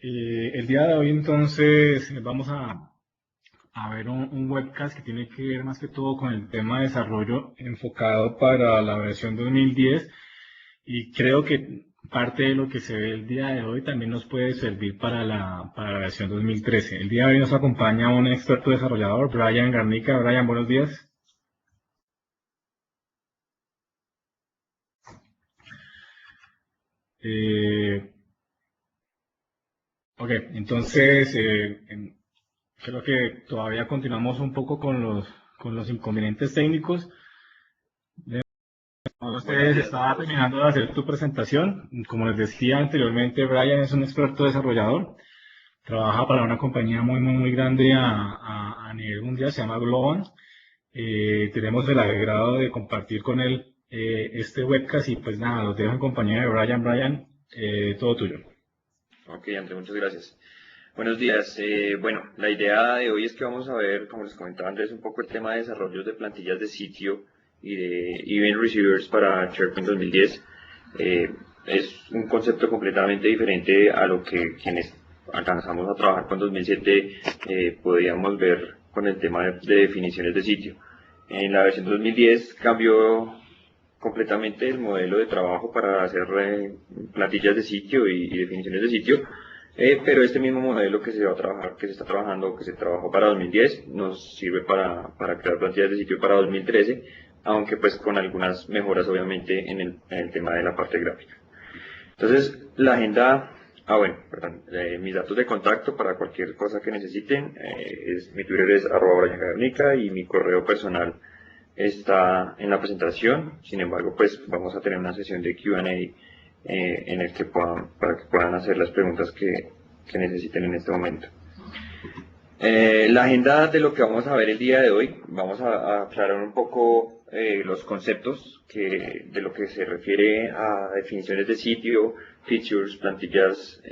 El día de hoy entonces vamos a ver un webcast que tiene que ver más que todo con el tema de desarrollo enfocado para la versión 2010 y creo que parte de lo que se ve el día de hoy también nos puede servir para la versión 2013. El día de hoy nos acompaña un experto desarrollador, Brian Garnica. Brian, buenos días. Eh, ok, entonces creo que todavía continuamos un poco con los inconvenientes técnicos. Buenos Ustedes días a estaba todos. terminando de hacer tu presentación. Como les decía anteriormente, Brian es un experto desarrollador. Trabaja para una compañía muy grande a nivel mundial, se llama Globant. Tenemos el agrado de compartir con él este webcast y pues nada, los dejo en compañía de Brian. Brian, todo tuyo. Ok, André, muchas gracias. Buenos días. Bueno, la idea de hoy es que vamos a ver, como les comentaba Andrés, un poco el tema de desarrollos de plantillas de sitio y de Event Receivers para SharePoint 2010. Es un concepto completamente diferente a lo que quienes alcanzamos a trabajar con 2007 podíamos ver con el tema de definiciones de sitio. En la versión 2010 cambió completamente el modelo de trabajo para hacer plantillas de sitio y definiciones de sitio, pero este mismo modelo que se va a trabajar, que se está trabajando, que se trabajó para 2010, nos sirve para crear plantillas de sitio para 2013, aunque pues con algunas mejoras obviamente en el tema de la parte gráfica. Entonces, la agenda, bueno, perdón, mis datos de contacto para cualquier cosa que necesiten, mi Twitter es @briangarnica y mi correo personal está en la presentación. Sin embargo, pues vamos a tener una sesión de Q&A en el que para que puedan hacer las preguntas que necesiten en este momento. La agenda de lo que vamos a ver el día de hoy, vamos a aclarar un poco los conceptos de lo que se refiere a definiciones de sitio, features, plantillas,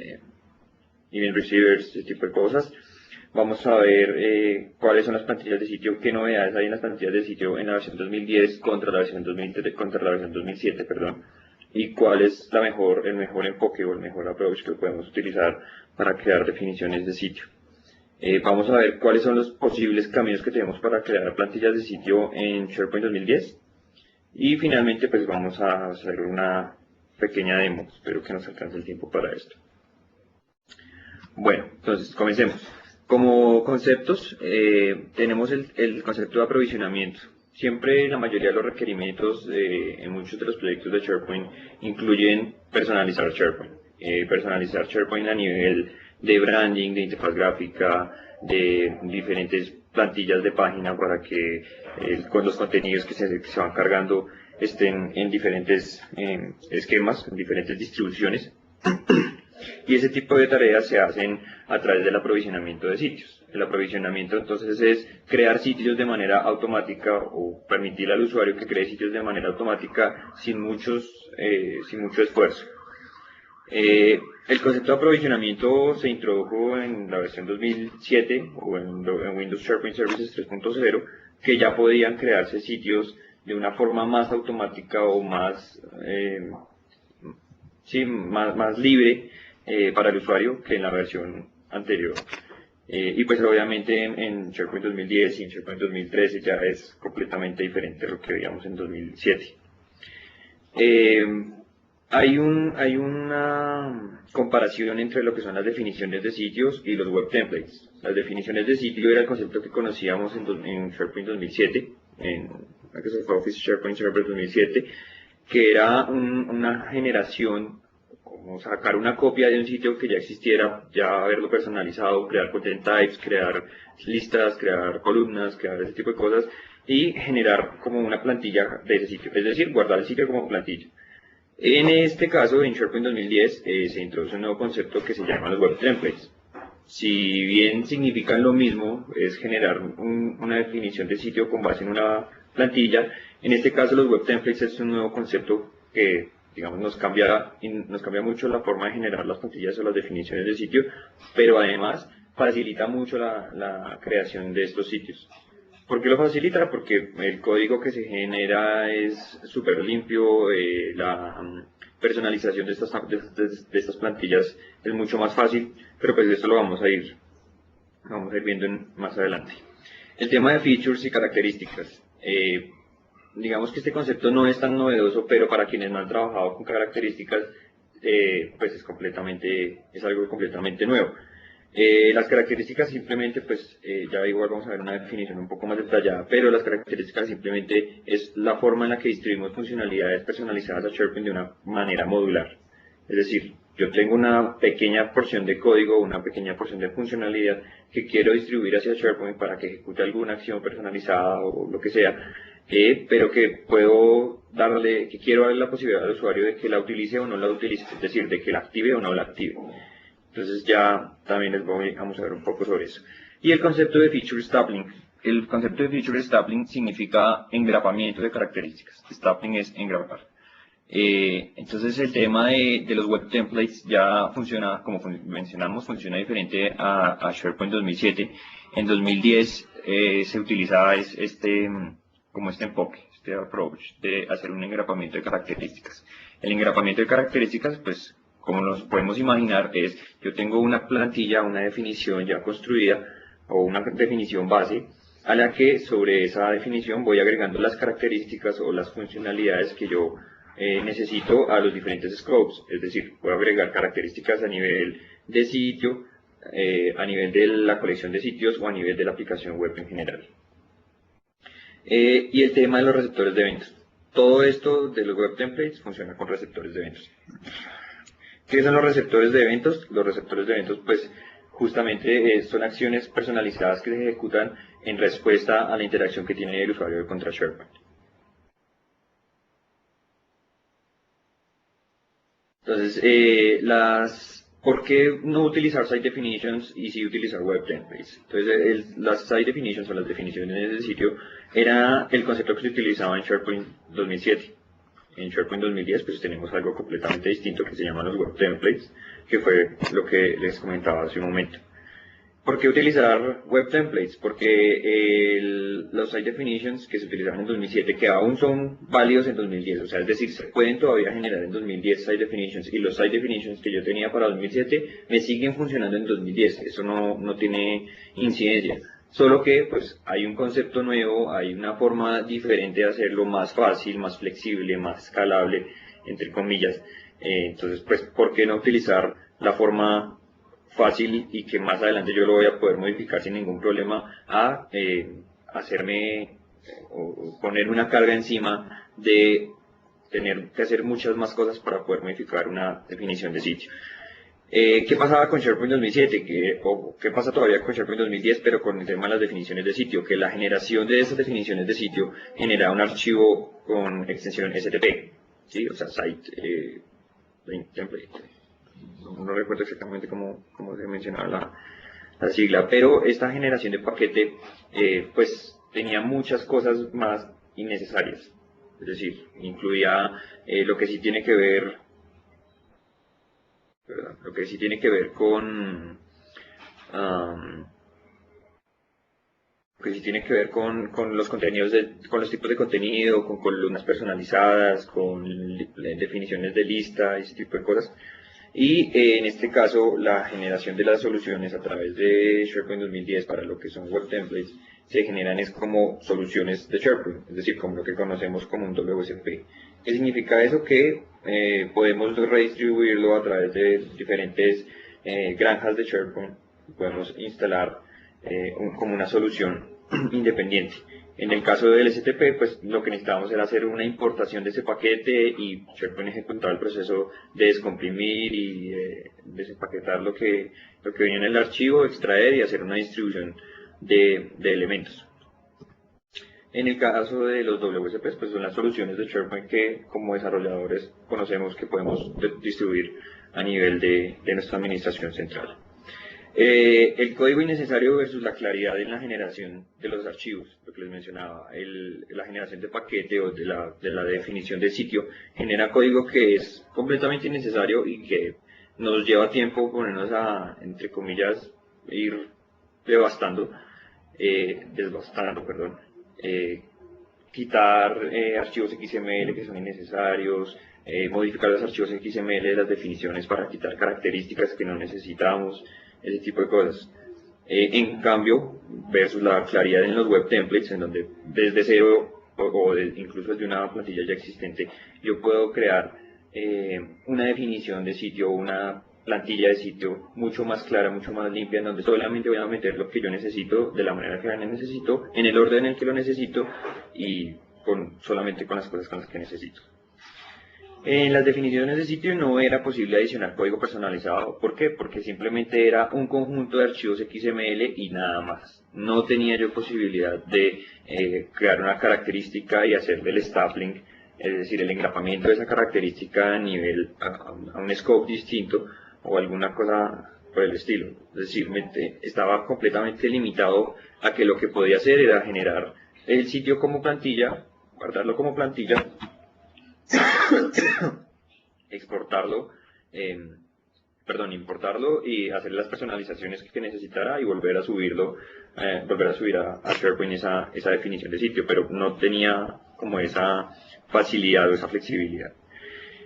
event receivers, este tipo de cosas. Vamos a ver cuáles son las plantillas de sitio, qué novedades hay en las plantillas de sitio en la versión 2010 contra la versión 2003, contra la versión 2007, perdón, y cuál es el mejor enfoque o el mejor approach que podemos utilizar para crear definiciones de sitio. Vamos a ver cuáles son los posibles caminos que tenemos para crear plantillas de sitio en SharePoint 2010. Y finalmente, pues vamos a hacer una pequeña demo. Espero que nos alcance el tiempo para esto. Bueno, entonces comencemos. Como conceptos, tenemos el concepto de aprovisionamiento. Siempre la mayoría de los requerimientos en muchos de los proyectos de SharePoint incluyen personalizar SharePoint. Personalizar SharePoint a nivel de branding, de interfaz gráfica, de diferentes plantillas de página para que con los contenidos que se van cargando estén en diferentes esquemas, en diferentes distribuciones. Y ese tipo de tareas se hacen a través del aprovisionamiento de sitios. El aprovisionamiento entonces es crear sitios de manera automática o permitir al usuario que cree sitios de manera automática sin mucho esfuerzo. El concepto de aprovisionamiento se introdujo en la versión 2007 o en Windows SharePoint Services 3.0, que ya podían crearse sitios de una forma más automática o más libre para el usuario que en la versión anterior. Y pues obviamente en SharePoint 2010 y en SharePoint 2013 ya es completamente diferente a lo que veíamos en 2007. Hay una comparación entre lo que son las definiciones de sitios y los web templates. Las definiciones de sitio era el concepto que conocíamos en SharePoint 2007, en Microsoft Office SharePoint Server 2007, que era una generación, como sacar una copia de un sitio que ya existiera, ya haberlo personalizado, crear content types, crear listas, crear columnas, crear ese tipo de cosas y generar como una plantilla de ese sitio, es decir, guardar el sitio como plantilla. En este caso, en SharePoint 2010 se introduce un nuevo concepto que se llama los web templates. Si bien significan lo mismo, es generar una definición de sitio con base en una plantilla. En este caso, los web templates es un nuevo concepto que, digamos, nos cambia mucho la forma de generar las plantillas o las definiciones de sitio, pero además facilita mucho la creación de estos sitios. ¿Por qué lo facilita? Porque el código que se genera es súper limpio, la personalización de estas plantillas es mucho más fácil, pero pues esto lo vamos a ir viendo más adelante. El tema de features y características. Digamos que este concepto no es tan novedoso, pero para quienes no han trabajado con características, pues es algo completamente nuevo. Las características simplemente, pues ya igual vamos a ver una definición un poco más detallada, pero las características simplemente es la forma en la que distribuimos funcionalidades personalizadas a SharePoint de una manera modular. Es decir, yo tengo una pequeña porción de código, una pequeña porción de funcionalidad que quiero distribuir hacia SharePoint para que ejecute alguna acción personalizada o lo que sea, pero que quiero darle la posibilidad al usuario de que la utilice o no la utilice, es decir, de que la active o no la active. Entonces ya también vamos a ver un poco sobre eso. Y el concepto de feature stapling. El concepto de feature stapling significa engrapamiento de características. Stapling es engrapar. Entonces el tema de los web templates ya funciona, como mencionamos, funciona diferente a SharePoint 2007. En 2010 se utilizaba como este enfoque, este approach de hacer un engrapamiento de características. El engrapamiento de características, pues como nos podemos imaginar, yo tengo una plantilla, una definición ya construida o una definición base a la que sobre esa definición voy agregando las características o las funcionalidades que yo necesito a los diferentes scopes, es decir, puedo agregar características a nivel de sitio, a nivel de la colección de sitios o a nivel de la aplicación web en general. Y el tema de los receptores de eventos. Todo esto de los web templates funciona con receptores de eventos. ¿Qué son los receptores de eventos? Los receptores de eventos, pues, justamente son acciones personalizadas que se ejecutan en respuesta a la interacción que tiene el usuario contra SharePoint. Entonces, ¿por qué no utilizar site definitions y sí utilizar web templates? Entonces, las site definitions o las definiciones de sitio era el concepto que se utilizaba en SharePoint 2007. En SharePoint 2010 pues tenemos algo completamente distinto que se llama los web templates, que fue lo que les comentaba hace un momento. ¿Por qué utilizar web templates? Porque los site definitions que se utilizaban en 2007, que aún son válidos en 2010, o sea, es decir, se pueden todavía generar en 2010 site definitions, y los site definitions que yo tenía para 2007 me siguen funcionando en 2010, eso no tiene incidencia. Solo que pues hay un concepto nuevo, hay una forma diferente de hacerlo, más fácil, más flexible, más escalable, entre comillas. Entonces, pues, ¿por qué no utilizar la forma fácil y que más adelante yo lo voy a poder modificar sin ningún problema a o poner una carga encima de tener que hacer muchas más cosas para poder modificar una definición de sitio? ¿Qué pasaba con SharePoint 2007? ¿Qué pasa todavía con SharePoint 2010, pero con el tema de las definiciones de sitio? Que la generación de esas definiciones de sitio genera un archivo con extensión STP, ¿sí? O sea, Site Template. No recuerdo exactamente cómo se mencionaba la sigla, pero esta generación de paquete pues tenía muchas cosas más innecesarias. Es decir, incluía lo que sí tiene que ver con los contenidos, con los tipos de contenido, con columnas personalizadas, con definiciones de lista, ese tipo de cosas. Y en este caso, la generación de las soluciones a través de SharePoint 2010 para lo que son web templates se generan es como soluciones de SharePoint, es decir, como lo que conocemos como un WSP. ¿Qué significa eso? Que podemos redistribuirlo a través de diferentes granjas de SharePoint. Podemos instalar como una solución independiente. En el caso del STP, pues lo que necesitábamos era hacer una importación de ese paquete y SharePoint ejecutaba el proceso de descomprimir y desempaquetar lo que venía en el archivo, extraer y hacer una distribución de elementos. En el caso de los WSPs, pues son las soluciones de SharePoint que como desarrolladores conocemos que podemos distribuir a nivel de nuestra administración central. El código innecesario versus la claridad en la generación de los archivos, lo que les mencionaba, la generación de paquete o de la definición de sitio genera código que es completamente innecesario y que nos lleva tiempo ponernos a, entre comillas, ir devastando desbastando, perdón, quitar archivos XML que son innecesarios, modificar los archivos XML de las definiciones para quitar características que no necesitamos, ese tipo de cosas. En cambio, versus la claridad en los web templates, en donde desde cero incluso desde una plantilla ya existente, yo puedo crear una definición de sitio, una plantilla de sitio mucho más clara, mucho más limpia, en donde solamente voy a meter lo que yo necesito, de la manera que yo necesito, en el orden en el que lo necesito y solamente con las cosas con las que necesito. En las definiciones de sitio no era posible adicionar código personalizado. ¿Por qué? Porque simplemente era un conjunto de archivos XML y nada más. No tenía yo posibilidad de crear una característica y hacer del stapling, es decir, el engrapamiento de esa característica a nivel, a un scope distinto o alguna cosa por el estilo. Es decir, estaba completamente limitado a que lo que podía hacer era generar el sitio como plantilla, guardarlo como plantilla, exportarlo, importarlo y hacer las personalizaciones que necesitara y volver a subirlo, volver a subir a SharePoint esa definición de sitio, pero no tenía como esa facilidad o esa flexibilidad.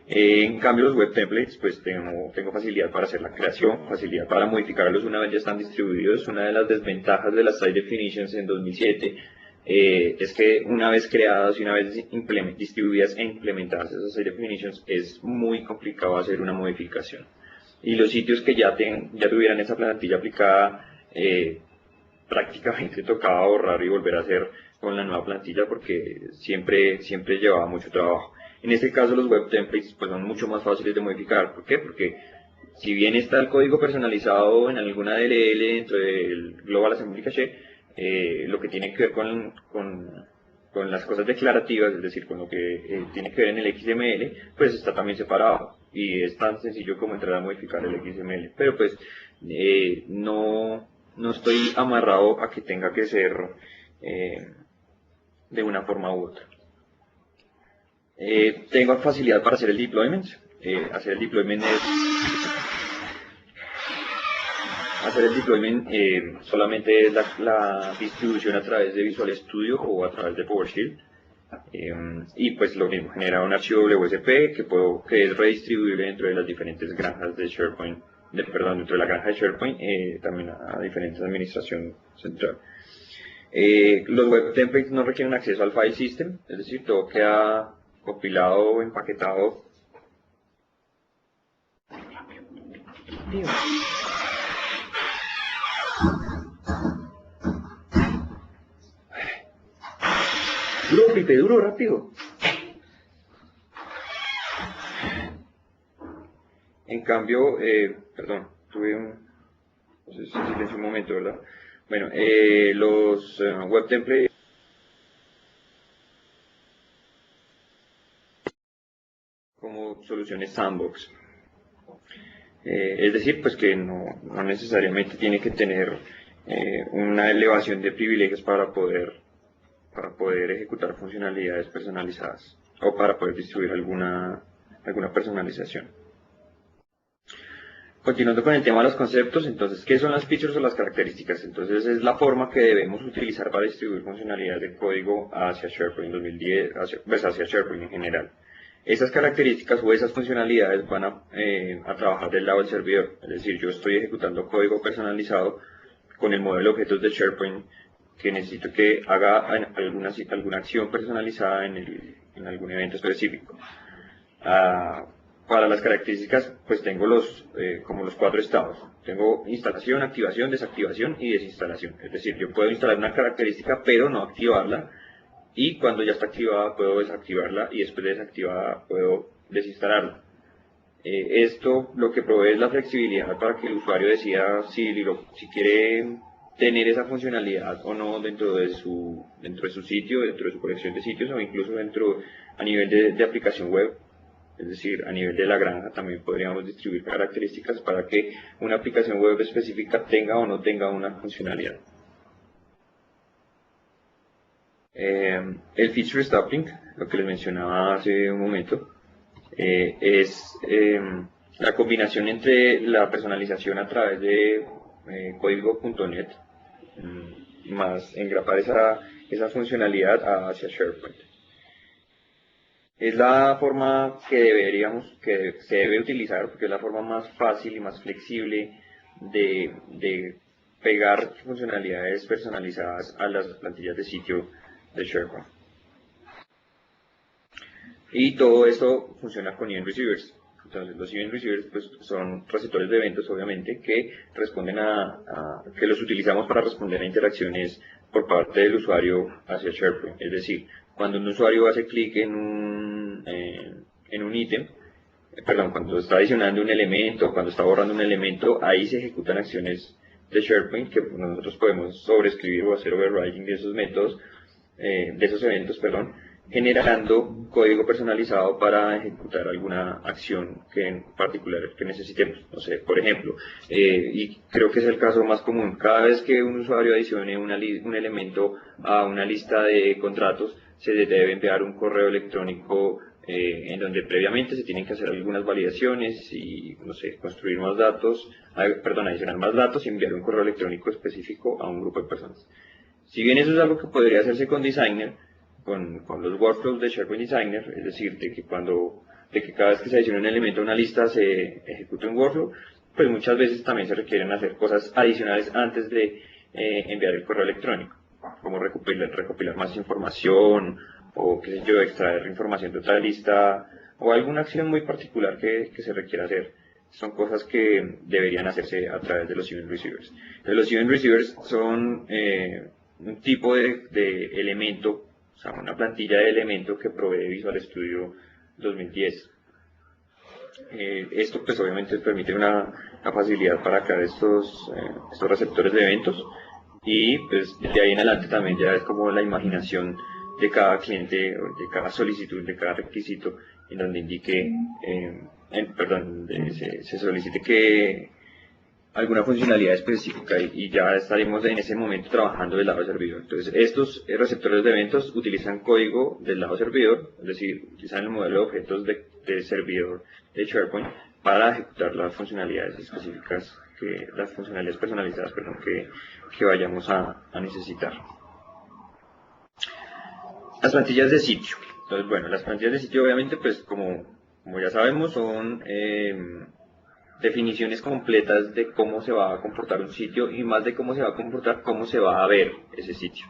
En cambio, los web templates, pues tengo facilidad para hacer la creación, facilidad para modificarlos una vez ya están distribuidos. Una de las desventajas de las site definitions en 2007 es que una vez creadas y una vez distribuidas e implementadas esas site definitions, es muy complicado hacer una modificación. Y los sitios que ya tuvieran esa plantilla aplicada, prácticamente tocaba borrar y volver a hacer con la nueva plantilla porque siempre llevaba mucho trabajo. En este caso los web templates pues, son mucho más fáciles de modificar. ¿Por qué? Porque si bien está el código personalizado en alguna DLL dentro del Global Assembly Cache, lo que tiene que ver con las cosas declarativas, es decir, con lo que tiene que ver en el XML, pues está también separado. Y es tan sencillo como entrar a modificar el XML. Pero pues no estoy amarrado a que tenga que ser de una forma u otra. Tengo facilidad para hacer el deployment. Hacer el deployment solamente es la distribución a través de Visual Studio o a través de PowerShell. Y pues lo mismo, genera un archivo WSP que es redistribuible dentro de las diferentes granjas de SharePoint, dentro de la granja de SharePoint, también a diferentes administración central. Los web templates no requieren acceso al file system, es decir, todo queda compilado, empaquetado. Duro, Pipe, duro, rápido. En cambio, perdón, tuve no sé si silencio un momento, ¿verdad? Bueno, los web templates como soluciones sandbox. Es decir, pues que no necesariamente tiene que tener una elevación de privilegios para poder ejecutar funcionalidades personalizadas o para poder distribuir alguna personalización. Continuando con el tema de los conceptos, entonces, ¿qué son las features o las características? Entonces, es la forma que debemos utilizar para distribuir funcionalidades de código hacia SharePoint 2010, hacia SharePoint en general. Esas características o esas funcionalidades van a trabajar del lado del servidor, es decir, yo estoy ejecutando código personalizado con el modelo de objetos de SharePoint que necesito que haga alguna acción personalizada en algún evento específico. Para las características, pues tengo como los 4 estados. Tengo instalación, activación, desactivación y desinstalación. Es decir, yo puedo instalar una característica pero no activarla, y cuando ya está activada puedo desactivarla y después de desactivada puedo desinstalarla. Esto lo que provee es la flexibilidad para que el usuario decida si quiere tener esa funcionalidad o no dentro de su sitio, dentro de su colección de sitios o incluso a nivel de aplicación web. Es decir, a nivel de la granja también podríamos distribuir características para que una aplicación web específica tenga o no tenga una funcionalidad. El feature stapling, lo que les mencionaba hace un momento, es la combinación entre la personalización a través de código.NET más engrapar esa funcionalidad hacia SharePoint. Es la forma que se debe utilizar, porque es la forma más fácil y más flexible de pegar funcionalidades personalizadas a las plantillas de sitio de SharePoint. Y todo esto funciona con event receivers. Entonces, los event receivers pues, son receptores de eventos, obviamente, que responden que los utilizamos para responder a interacciones por parte del usuario hacia SharePoint. Es decir, cuando un usuario hace clic en un ítem, cuando está adicionando un elemento, cuando está borrando un elemento, ahí se ejecutan acciones de SharePoint que nosotros podemos sobreescribir o hacer overriding de esos métodos, de esos eventos, generando código personalizado para ejecutar alguna acción que en particular que necesitemos. No sé, por ejemplo, y creo que es el caso más común, cada vez que un usuario adicione un elemento a una lista de contratos, se le debe enviar un correo electrónico en donde previamente se tienen que hacer algunas validaciones y, no sé, construir más datos, adicionar más datos y enviar un correo electrónico específico a un grupo de personas. Si bien eso es algo que podría hacerse con Designer, con los workflows de SharePoint Designer, es decir, de que cada vez que se adiciona un elemento a una lista se ejecute un workflow, pues muchas veces también se requieren hacer cosas adicionales antes de enviar el correo electrónico, como recopilar más información, o qué sé yo, extraer información de otra lista, o alguna acción muy particular que se requiera hacer. Son cosas que deberían hacerse a través de los event receivers. Entonces, los event receivers son un tipo de elemento, o sea, una plantilla de elemento que provee Visual Studio 2010. Esto pues obviamente permite una facilidad para crear estos receptores de eventos, y pues de ahí en adelante también ya es como la imaginación de cada cliente, de cada solicitud, de cada requisito, en donde indique, se solicite que alguna funcionalidad específica, y ya estaremos en ese momento trabajando del lado servidor. Entonces, estos receptores de eventos utilizan código del lado servidor, es decir, utilizan el modelo de objetos de servidor de SharePoint para ejecutar las funcionalidades específicas, las funcionalidades personalizadas, que vayamos a necesitar. Las plantillas de sitio. Entonces, bueno, las plantillas de sitio obviamente, pues como ya sabemos, son definiciones completas de cómo se va a comportar un sitio, y más de cómo se va a comportar, cómo se va a ver ese sitio.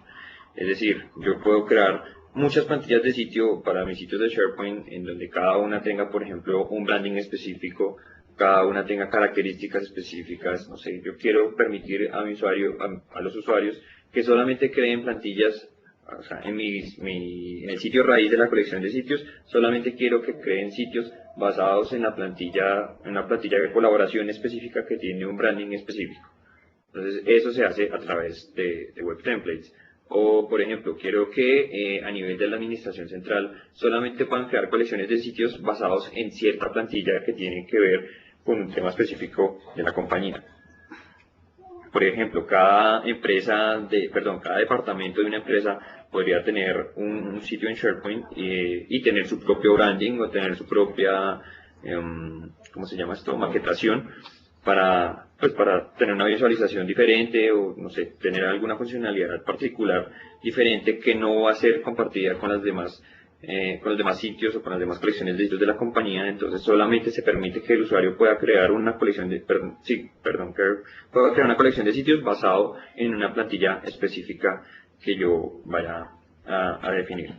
Es decir, yo puedo crear muchas plantillas de sitio para mis sitios de SharePoint, en donde cada una tenga, por ejemplo, un branding específico, cada una tenga características específicas. No sé, yo quiero permitir a los usuarios que solamente creen plantillas. O sea, en el sitio raíz de la colección de sitios, solamente quiero que creen sitios basados en una plantilla de colaboración específica que tiene un branding específico. Entonces, eso se hace a través de Web Templates. O, por ejemplo, quiero que a nivel de la administración central solamente puedan crear colecciones de sitios basados en cierta plantilla que tiene que ver con un tema específico de la compañía. Por ejemplo, cada departamento de una empresa podría tener un sitio en SharePoint y tener su propio branding, o tener su propia, ¿cómo se llama esto?, maquetación, para tener una visualización diferente, o no sé, tener alguna funcionalidad particular diferente que no va a ser compartida con los demás sitios o con las demás colecciones de sitios de la compañía. Entonces solamente se permite que el usuario pueda crear una colección pueda crear una colección de sitios basado en una plantilla específica que yo vaya a definir.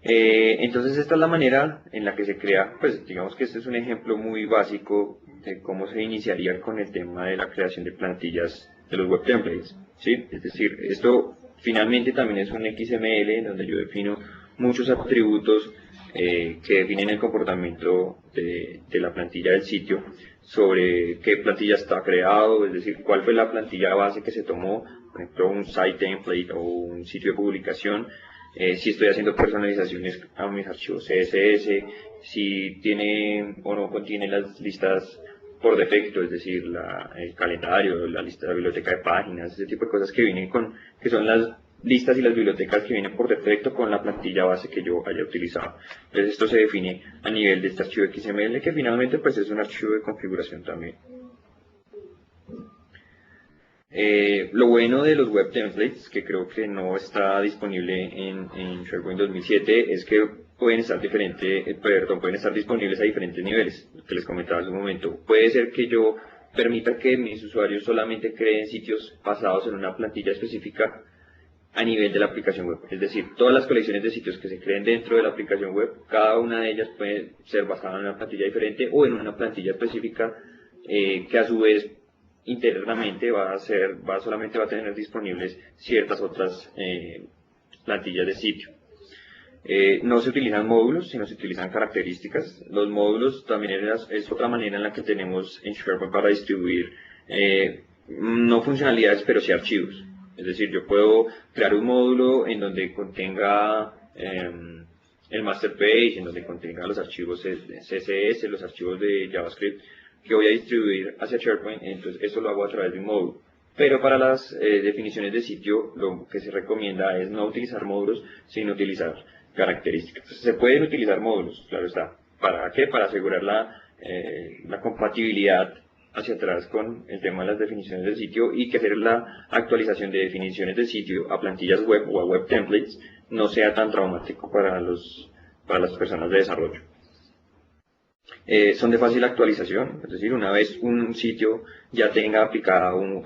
Entonces esta es la manera en la que se crea, pues digamos que este es un ejemplo muy básico de cómo se iniciaría con el tema de la creación de plantillas de los web templates, ¿sí? Es decir, esto finalmente también es un XML donde yo defino muchos atributos que definen el comportamiento de la plantilla del sitio, sobre qué plantilla está creado, es decir, cuál fue la plantilla base que se tomó, por ejemplo, un site template o un sitio de publicación, si estoy haciendo personalizaciones a mis archivos CSS, si tiene o no contiene las listas por defecto, es decir, el calendario, la biblioteca de páginas, ese tipo de cosas que son las listas y las bibliotecas que vienen por defecto con la plantilla base que yo haya utilizado. Entonces esto se define a nivel de este archivo XML, que finalmente pues es un archivo de configuración también. Lo bueno de los web templates, que creo que no está disponible en SharePoint 2007, es que pueden estar pueden estar disponibles a diferentes niveles, lo que les comentaba hace un momento. Puede ser que yo permita que mis usuarios solamente creen sitios basados en una plantilla específica a nivel de la aplicación web. Es decir, todas las colecciones de sitios que se creen dentro de la aplicación web, cada una de ellas puede ser basada en una plantilla diferente o en una plantilla específica que a su vez internamente solamente va a tener disponibles ciertas otras plantillas de sitio. No se utilizan módulos, sino se utilizan características. Los módulos también es otra manera en la que tenemos en SharePoint para distribuir no funcionalidades, pero sí archivos. Es decir, yo puedo crear un módulo en donde contenga el master page, en donde contenga los archivos CSS, los archivos de JavaScript que voy a distribuir hacia SharePoint, entonces eso lo hago a través de un módulo. Pero para las definiciones de sitio, lo que se recomienda es no utilizar módulos, sino utilizar características. Se pueden utilizar módulos, claro está. ¿Para qué? Para asegurar la compatibilidad hacia atrás con el tema de las definiciones del sitio y que hacer la actualización de definiciones del sitio a plantillas web o a web templates no sea tan traumático para las personas de desarrollo. Son de fácil actualización, es decir, una vez un sitio ya tenga aplicado un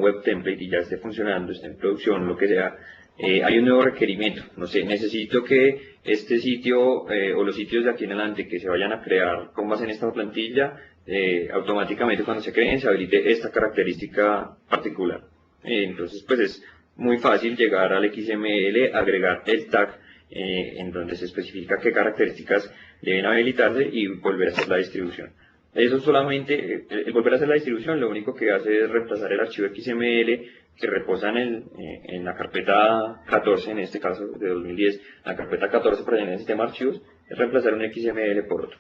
web template y ya esté funcionando, esté en producción, lo que sea, hay un nuevo requerimiento. No sé, necesito que este sitio o los sitios de aquí en adelante que se vayan a crear con base en esta plantilla, automáticamente cuando se creen se habilite esta característica particular. Entonces, pues es muy fácil llegar al XML, agregar el tag en donde se especifica qué características deben habilitarse y volver a hacer la distribución. Eso solamente, el volver a hacer la distribución lo único que hace es reemplazar el archivo XML que reposa en la carpeta 14, en este caso de 2010, la carpeta 14 para en el sistema de archivos, es reemplazar un XML por otro.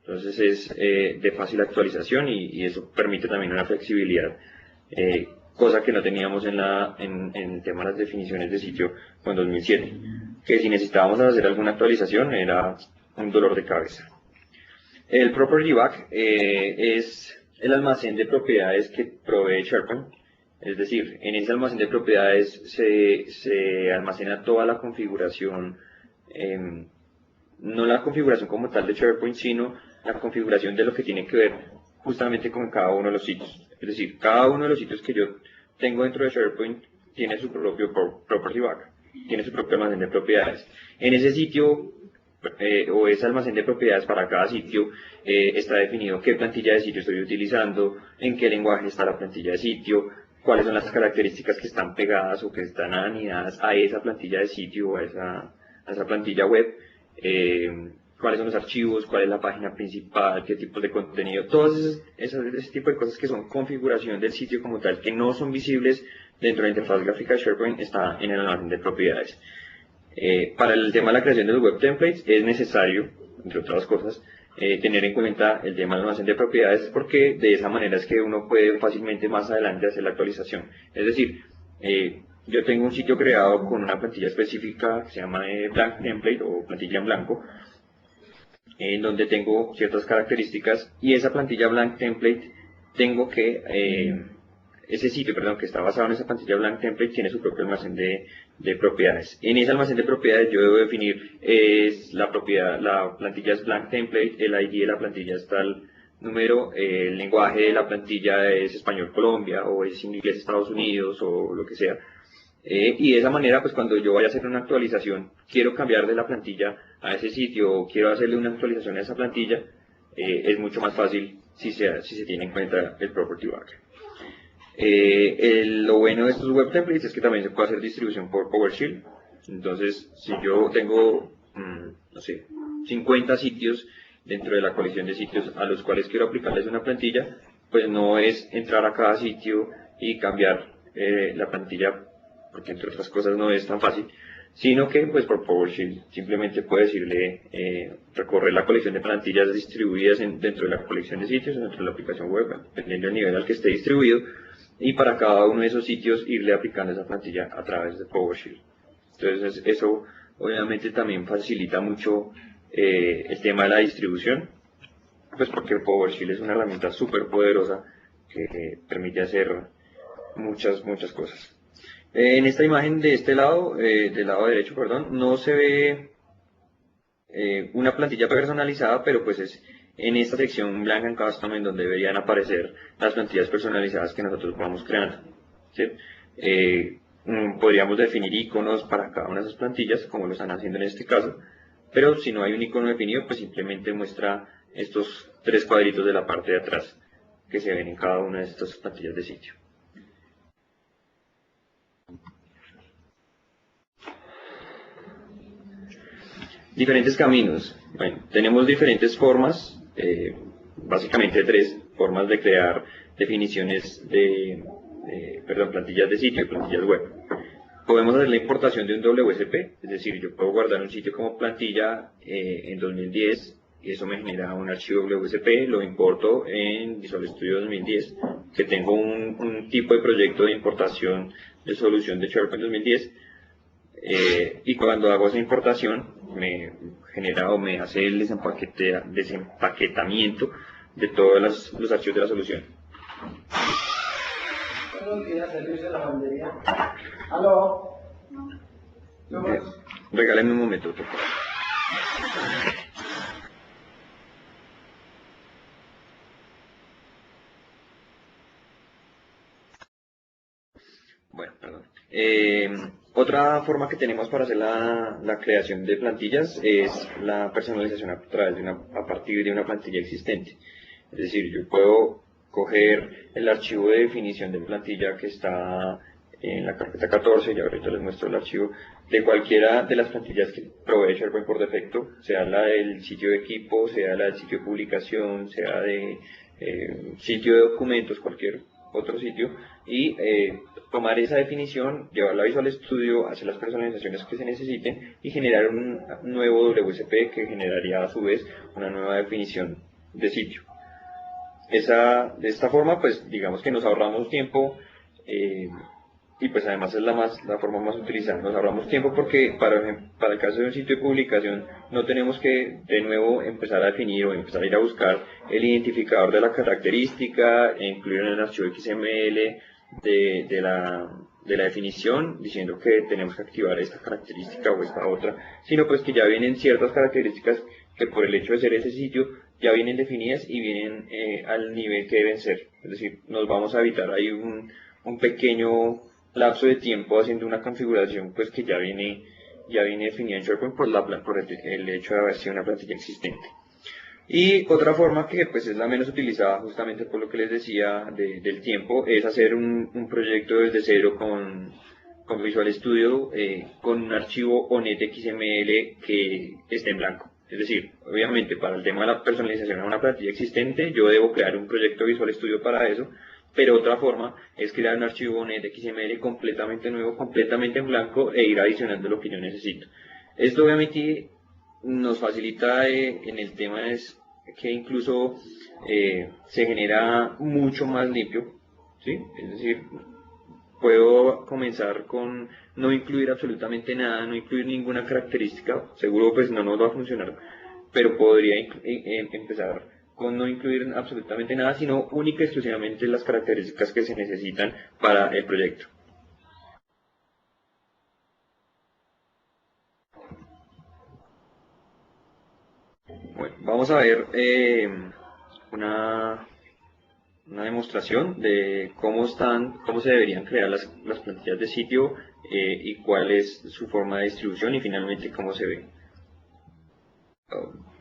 Entonces es de fácil actualización y eso permite también una flexibilidad, cosa que no teníamos en el tema de las definiciones de sitio con 2007, que si necesitábamos hacer alguna actualización era un dolor de cabeza. El Property Bag es el almacén de propiedades que provee SharePoint. Es decir, en ese almacén de propiedades se almacena toda la configuración, no la configuración como tal de SharePoint, sino la configuración de lo que tiene que ver justamente con cada uno de los sitios. Es decir, cada uno de los sitios que yo tengo dentro de SharePoint tiene su propio Property Bag, tiene su propio almacén de propiedades. En ese sitio o ese almacén de propiedades para cada sitio está definido qué plantilla de sitio estoy utilizando, en qué lenguaje está la plantilla de sitio, cuáles son las características que están pegadas o que están anidadas a esa plantilla de sitio o a esa plantilla web, cuáles son los archivos, cuál es la página principal, qué tipos de contenido, todos ese tipo de cosas que son configuración del sitio como tal, que no son visibles dentro de la interfaz gráfica de SharePoint, está en el almacén de propiedades. Para el tema de la creación de los web templates es necesario, entre otras cosas, tener en cuenta el tema del almacén de propiedades porque de esa manera es que uno puede fácilmente más adelante hacer la actualización. Es decir, yo tengo un sitio creado con una plantilla específica que se llama blank template o plantilla en blanco, en donde tengo ciertas características y esa plantilla blank template tengo que ese sitio, que está basado en esa plantilla blank template tiene su propio almacén de propiedades. En ese almacén de propiedades yo debo definir la plantilla es blank template, el ID de la plantilla es tal número, el lenguaje de la plantilla es español Colombia o es inglés Estados Unidos o lo que sea. Y de esa manera, pues cuando yo vaya a hacer una actualización, quiero cambiar de la plantilla a ese sitio o quiero hacerle una actualización a esa plantilla, es mucho más fácil si se tiene en cuenta el Property Bag. Lo bueno de estos web templates es que también se puede hacer distribución por PowerShell. Entonces, si yo tengo, no sé, 50 sitios dentro de la colección de sitios a los cuales quiero aplicarles una plantilla, pues no es entrar a cada sitio y cambiar la plantilla, porque entre otras cosas no es tan fácil, sino que pues por PowerShell simplemente puedo decirle recorrer la colección de plantillas distribuidas dentro de la colección de sitios, dentro de la aplicación web, dependiendo del nivel al que esté distribuido, y para cada uno de esos sitios irle aplicando esa plantilla a través de PowerShell. Entonces eso obviamente también facilita mucho el tema de la distribución, pues porque PowerShell es una herramienta súper poderosa que permite hacer muchas cosas. En esta imagen de este lado, del lado derecho, perdón, no se ve una plantilla personalizada, pero pues es en esta sección blanca en Custom en donde deberían aparecer las plantillas personalizadas que nosotros vamos creando, ¿sí? Podríamos definir iconos para cada una de esas plantillas, como lo están haciendo en este caso, pero si no hay un icono definido, pues simplemente muestra estos tres cuadritos de la parte de atrás que se ven en cada una de estas plantillas de sitio. Diferentes caminos. Bueno, tenemos diferentes formas, básicamente tres formas de crear definiciones plantillas de sitio y plantillas web. Podemos hacer la importación de un WSP, es decir, yo puedo guardar un sitio como plantilla en 2010 y eso me genera un archivo WSP, lo importo en Visual Studio 2010, que tengo un tipo de proyecto de importación de solución de SharePoint 2010. Y cuando hago esa importación me genera o me hace el desempaquetamiento de todos los archivos de la solución. Buenos días, servicio de la lavandería. ¿Aló? Regálame un momento, por favor. Bueno, perdón. Otra forma que tenemos para hacer la creación de plantillas es la personalización a partir de una plantilla existente. Es decir, yo puedo coger el archivo de definición de plantilla que está en la carpeta 14, y ahorita les muestro el archivo, de cualquiera de las plantillas que provee SharePoint por defecto, sea la del sitio de equipo, sea la del sitio de publicación, sea de sitio de documentos, cualquier otro sitio, y tomar esa definición, llevarla a Visual Studio, hacer las personalizaciones que se necesiten y generar un nuevo WSP que generaría a su vez una nueva definición de sitio. De esta forma, pues digamos que nos ahorramos tiempo y pues además es la forma más utilizada. Nos ahorramos tiempo porque para el caso de un sitio de publicación no tenemos que de nuevo empezar a definir o empezar a ir a buscar el identificador de la característica e incluir en el archivo XML de la definición diciendo que tenemos que activar esta característica o esta otra, sino pues que ya vienen ciertas características que por el hecho de ser ese sitio ya vienen definidas y vienen al nivel que deben ser. Es decir, nos vamos a evitar ahí un pequeño lapso de tiempo haciendo una configuración pues que ya viene definida en SharePoint por el hecho de haber sido una plantilla existente. Y otra forma que pues es la menos utilizada justamente por lo que les decía del tiempo es hacer un proyecto desde cero con Visual Studio con un archivo ONET XML que esté en blanco. Es decir, obviamente para el tema de la personalización a una plantilla existente yo debo crear un proyecto Visual Studio para eso, pero otra forma es crear un archivo ONET XML completamente nuevo, completamente en blanco e ir adicionando lo que yo necesito. Esto obviamente nos facilita en el tema es que incluso se genera mucho más limpio, ¿sí? Es decir, puedo comenzar con no incluir absolutamente nada, no incluir ninguna característica, seguro pues no nos va a funcionar, pero podría empezar con no incluir absolutamente nada, sino única y exclusivamente las características que se necesitan para el proyecto. Bueno, vamos a ver una demostración de cómo se deberían crear las plantillas de sitio y cuál es su forma de distribución y finalmente cómo se ve.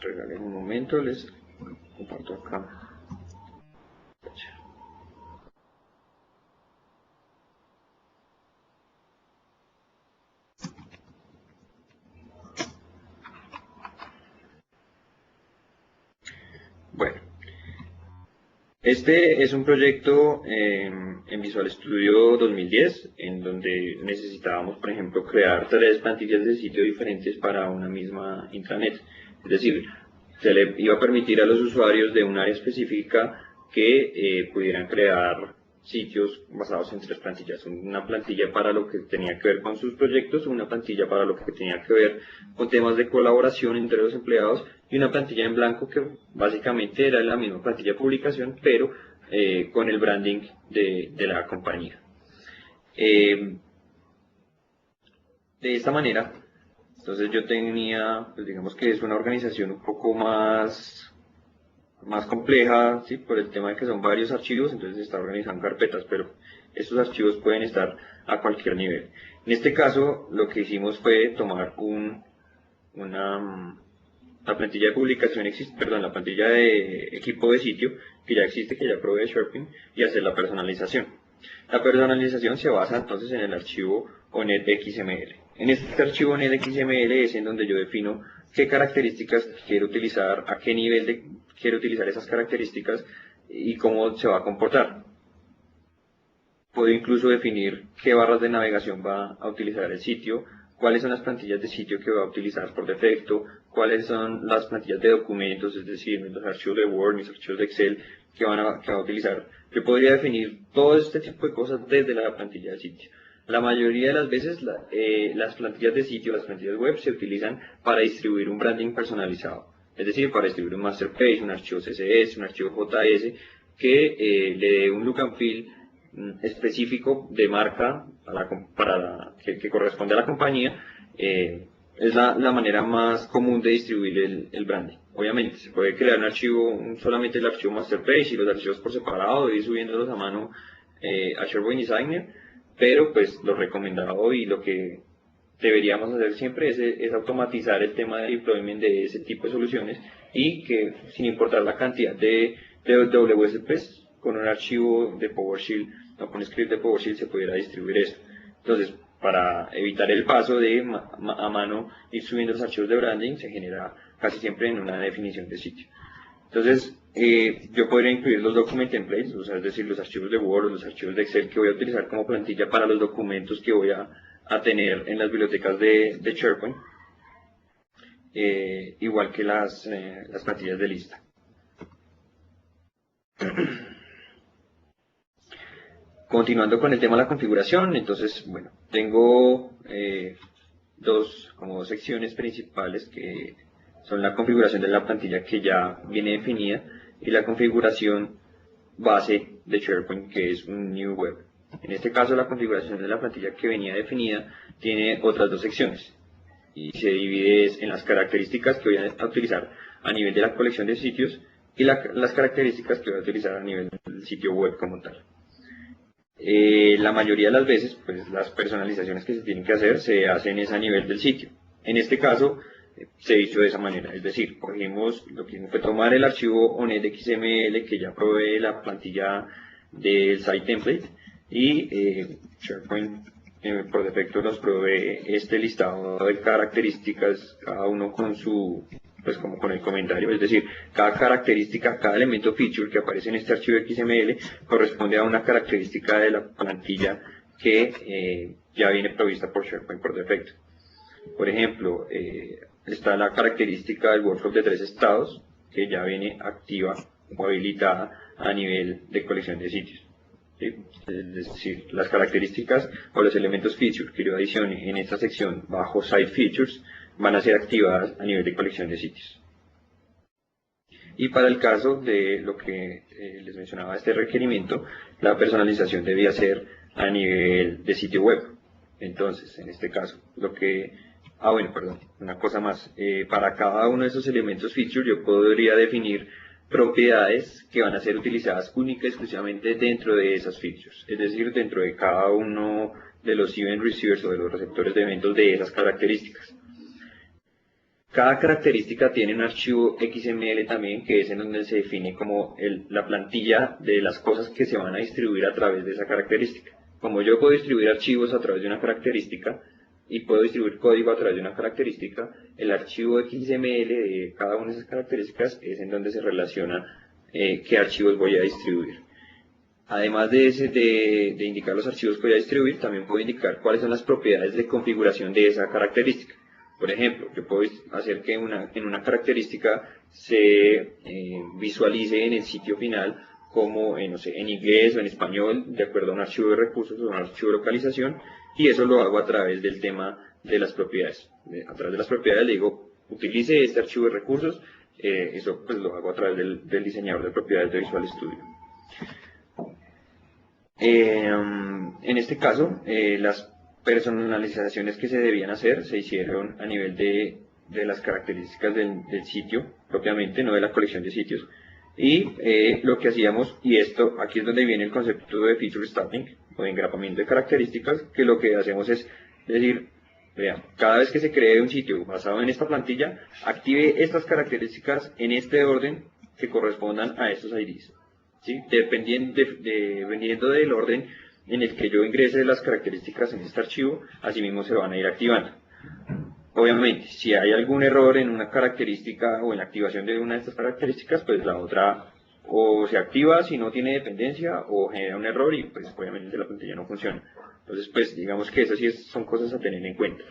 Regalen un momento, les comparto acá. Bueno, este es un proyecto en Visual Studio 2010 en donde necesitábamos, por ejemplo, crear 3 plantillas de sitio diferentes para una misma intranet. Es decir, se le iba a permitir a los usuarios de un área específica que pudieran crear sitios basados en 3 plantillas. Una plantilla para lo que tenía que ver con sus proyectos, una plantilla para lo que tenía que ver con temas de colaboración entre los empleados y una plantilla en blanco que básicamente era la misma plantilla de publicación pero con el branding de la compañía. De esta manera, entonces yo tenía, pues digamos que es una organización un poco más compleja, ¿sí? Por el tema de que son varios archivos, entonces está organizado en carpetas, pero estos archivos pueden estar a cualquier nivel. En este caso, lo que hicimos fue tomar la plantilla de publicación, la plantilla de equipo de sitio, que ya existe, que ya provee SharePoint, y hacer la personalización. La personalización se basa entonces en el archivo ONetXML. En este archivo ONetXML es en donde yo defino qué características quiero utilizar, a qué nivel quiero utilizar esas características y cómo se va a comportar. Puedo incluso definir qué barras de navegación va a utilizar el sitio, cuáles son las plantillas de sitio que va a utilizar por defecto, cuáles son las plantillas de documentos, es decir, los archivos de Word, mis archivos de Excel que va a utilizar. Yo podría definir todo este tipo de cosas desde la plantilla de sitio. La mayoría de las veces las plantillas de sitio, las plantillas web se utilizan para distribuir un branding personalizado, es decir, para distribuir un master page, un archivo CSS, un archivo JS que le dé un look and feel específico de marca que corresponde a la compañía. Es la manera más común de distribuir el branding. Obviamente se puede crear un archivo, solamente el archivo master page y los archivos por separado, y subiéndolos a mano a SharePoint Designer, pero pues lo recomendado y lo que deberíamos hacer siempre es automatizar el tema de deployment de ese tipo de soluciones, y que sin importar la cantidad de WSPs, con un archivo de PowerShell o con un script de PowerShell se pudiera distribuir eso. Entonces, para evitar el paso de a mano ir subiendo los archivos de branding, se genera casi siempre en una definición de sitio. Entonces, yo podría incluir los document templates, o sea, es decir, los archivos de Word o los archivos de Excel que voy a utilizar como plantilla para los documentos que voy a tener en las bibliotecas de SharePoint, igual que las plantillas de lista. Continuando con el tema de la configuración, entonces, bueno, tengo dos secciones principales, que son la configuración de la plantilla que ya viene definida y la configuración base de SharePoint, que es un New Web. En este caso, la configuración de la plantilla que venía definida tiene otras dos secciones y se divide en las características que voy a utilizar a nivel de la colección de sitios y las características que voy a utilizar a nivel del sitio web como tal. La mayoría de las veces, pues las personalizaciones que se tienen que hacer se hacen a nivel del sitio. En este caso, se hizo de esa manera, es decir, cogimos lo que fue tomar el archivo ONetXML que ya provee la plantilla del site template, y SharePoint por defecto nos provee este listado de características, cada uno con su, pues como con el comentario, es decir, cada característica, cada elemento feature que aparece en este archivo XML corresponde a una característica de la plantilla que ya viene provista por SharePoint por defecto. Por ejemplo, está la característica del workflow de 3 estados, que ya viene activa o habilitada a nivel de colección de sitios. ¿Sí? Es decir, las características o los elementos feature que yo adicione en esta sección bajo Site Features van a ser activadas a nivel de colección de sitios. Y para el caso de lo que les mencionaba, este requerimiento, la personalización debía ser a nivel de sitio web. Entonces, en este caso, una cosa más. Para cada uno de esos elementos feature yo podría definir propiedades que van a ser utilizadas única y exclusivamente dentro de esas features, es decir, dentro de cada uno de los event receivers o de los receptores de eventos de esas características. Cada característica tiene un archivo XML también, que es en donde se define como la plantilla de las cosas que se van a distribuir a través de esa característica. Como yo puedo distribuir archivos a través de una característica y puedo distribuir código a través de una característica, el archivo XML de cada una de esas características es en donde se relaciona qué archivos voy a distribuir. Además de indicar los archivos que voy a distribuir, también puedo indicar cuáles son las propiedades de configuración de esa característica. Por ejemplo, yo puedo hacer que en una característica se visualice en el sitio final como en inglés o en español, de acuerdo a un archivo de recursos o un archivo de localización, y eso lo hago a través del tema de las propiedades. A través de las propiedades le digo, utilice este archivo de recursos, eso pues lo hago a través del diseñador de propiedades de Visual Studio. en este caso, las personalizaciones que se debían hacer se hicieron a nivel de las características del sitio propiamente, no de la colección de sitios. Y lo que hacíamos, y esto aquí es donde viene el concepto de feature stacking o de engrapamiento de características, que lo que hacemos es decir, vean, cada vez que se cree un sitio basado en esta plantilla, active estas características en este orden que correspondan a estos IDs. ¿Sí? Dependiendo del orden en el que yo ingrese las características en este archivo, así mismo se van a ir activando. Obviamente, si hay algún error en una característica o en la activación de una de estas características, pues la otra o se activa si no tiene dependencia o genera un error y pues obviamente la plantilla no funciona. Entonces, pues digamos que esas sí son cosas a tener en cuenta.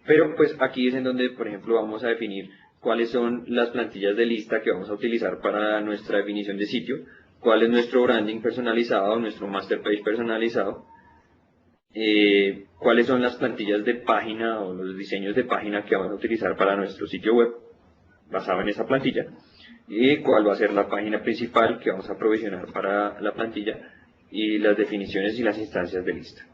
Pero pues aquí es en donde, por ejemplo, vamos a definir cuáles son las plantillas de lista que vamos a utilizar para nuestra definición de sitio, cuál es nuestro branding personalizado, nuestro master page personalizado, cuáles son las plantillas de página o los diseños de página que vamos a utilizar para nuestro sitio web basado en esa plantilla, y cuál va a ser la página principal que vamos a provisionar para la plantilla, y las definiciones y las instancias de lista.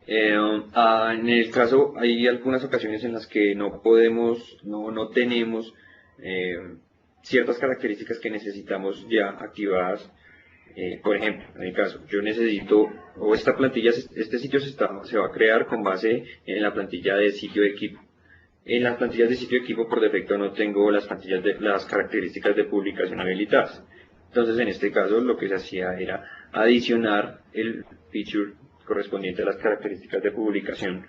En el caso, hay algunas ocasiones en las que no podemos, no tenemos ciertas características que necesitamos ya activadas. Por ejemplo, en mi caso, yo necesito, o esta plantilla, este sitio se va a crear con base en la plantilla de sitio de equipo. En las plantillas de sitio de equipo por defecto no tengo las características de publicación habilitadas. Entonces, en este caso, lo que se hacía era adicionar el feature correspondiente a las características de publicación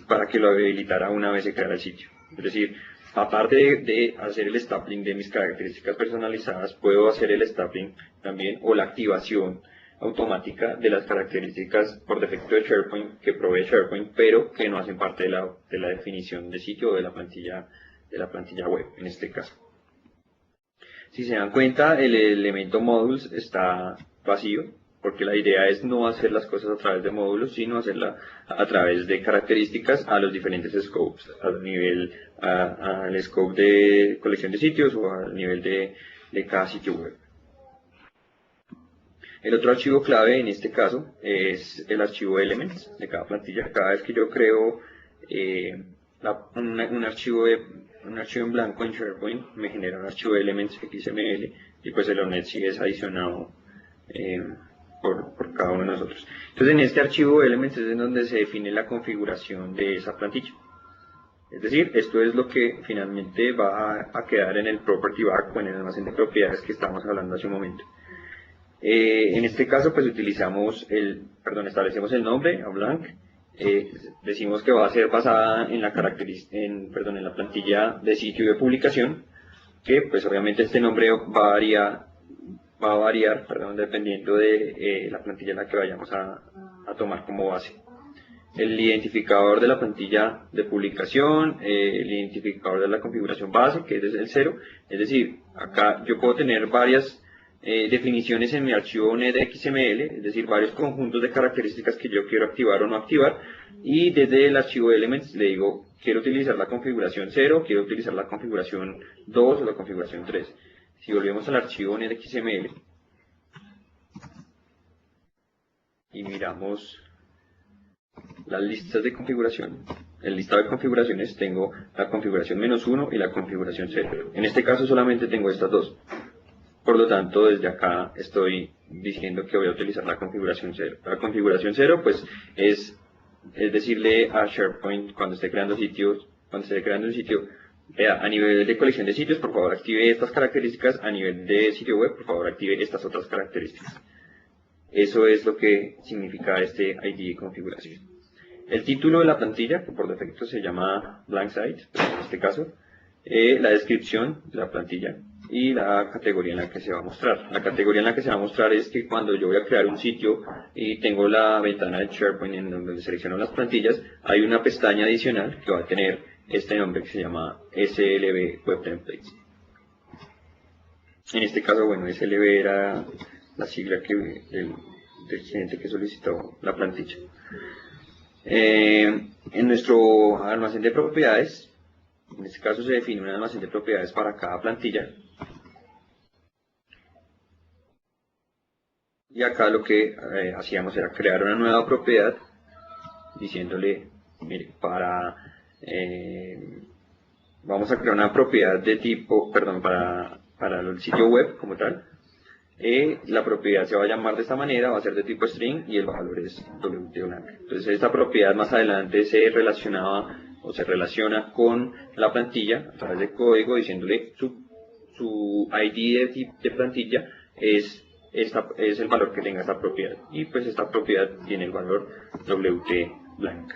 para que lo habilitara una vez se creara el sitio. Es decir, aparte de hacer el stapling de mis características personalizadas, puedo hacer el stapling también o la activación automática de las características por defecto de SharePoint que provee SharePoint, pero que no hacen parte de la definición de sitio o de la plantilla web en este caso. Si se dan cuenta, el elemento modules está vacío, porque la idea es no hacer las cosas a través de módulos, sino hacerla a través de características a los diferentes scopes, al scope de colección de sitios o al nivel de cada sitio web. El otro archivo clave en este caso es el archivo elements de cada plantilla. Cada vez que yo creo un archivo en blanco en SharePoint, me genera un archivo de elements XML y pues el ONet sí es adicionado por cada uno de nosotros. Entonces en este archivo elements es en donde se define la configuración de esa plantilla. Es decir, esto es lo que finalmente va a quedar en el property bag o en el almacén de propiedades que estamos hablando hace un momento. En este caso pues establecemos el nombre a blank, decimos que va a ser basada en la plantilla de sitio y de publicación, que pues obviamente este nombre va a variar dependiendo de la plantilla en la que vayamos a tomar como base. El identificador de la plantilla de publicación, el identificador de la configuración base, que es el 0, es decir, acá yo puedo tener varias definiciones en mi archivo .NET.XML, es decir, varios conjuntos de características que yo quiero activar o no activar, y desde el archivo elements le digo, quiero utilizar la configuración 0, quiero utilizar la configuración 2 o la configuración 3. Si volvemos al archivo .NET.XML y miramos las listas de configuración, en el listado de configuraciones tengo la configuración -1 y la configuración 0. En este caso solamente tengo estas dos. Por lo tanto, desde acá estoy diciendo que voy a utilizar la configuración 0. La configuración 0 pues es decirle a SharePoint cuando esté creando un sitio, vea, a nivel de colección de sitios, por favor active estas características, a nivel de sitio web, por favor active estas otras características. Eso es lo que significa este ID de configuración. El título de la plantilla, que por defecto se llama blank site, en este caso, la descripción de la plantilla y la categoría en la que se va a mostrar. La categoría en la que se va a mostrar es que cuando yo voy a crear un sitio y tengo la ventana de SharePoint en donde selecciono las plantillas, hay una pestaña adicional que va a tener este nombre que se llama SLB Web Templates. En este caso, bueno, SLB era la sigla del cliente que solicitó la plantilla. En nuestro almacén de propiedades, en este caso se define un almacén de propiedades para cada plantilla. Y acá lo que hacíamos era crear una nueva propiedad diciéndole, mire, vamos a crear una propiedad de tipo, perdón, para el sitio web como tal. La propiedad se va a llamar de esta manera, va a ser de tipo string y el valor es WT blank. Entonces esta propiedad más adelante se relacionaba o se relaciona con la plantilla a través de código diciéndole su ID de plantilla es el valor que tenga esta propiedad, y pues esta propiedad tiene el valor WT blank,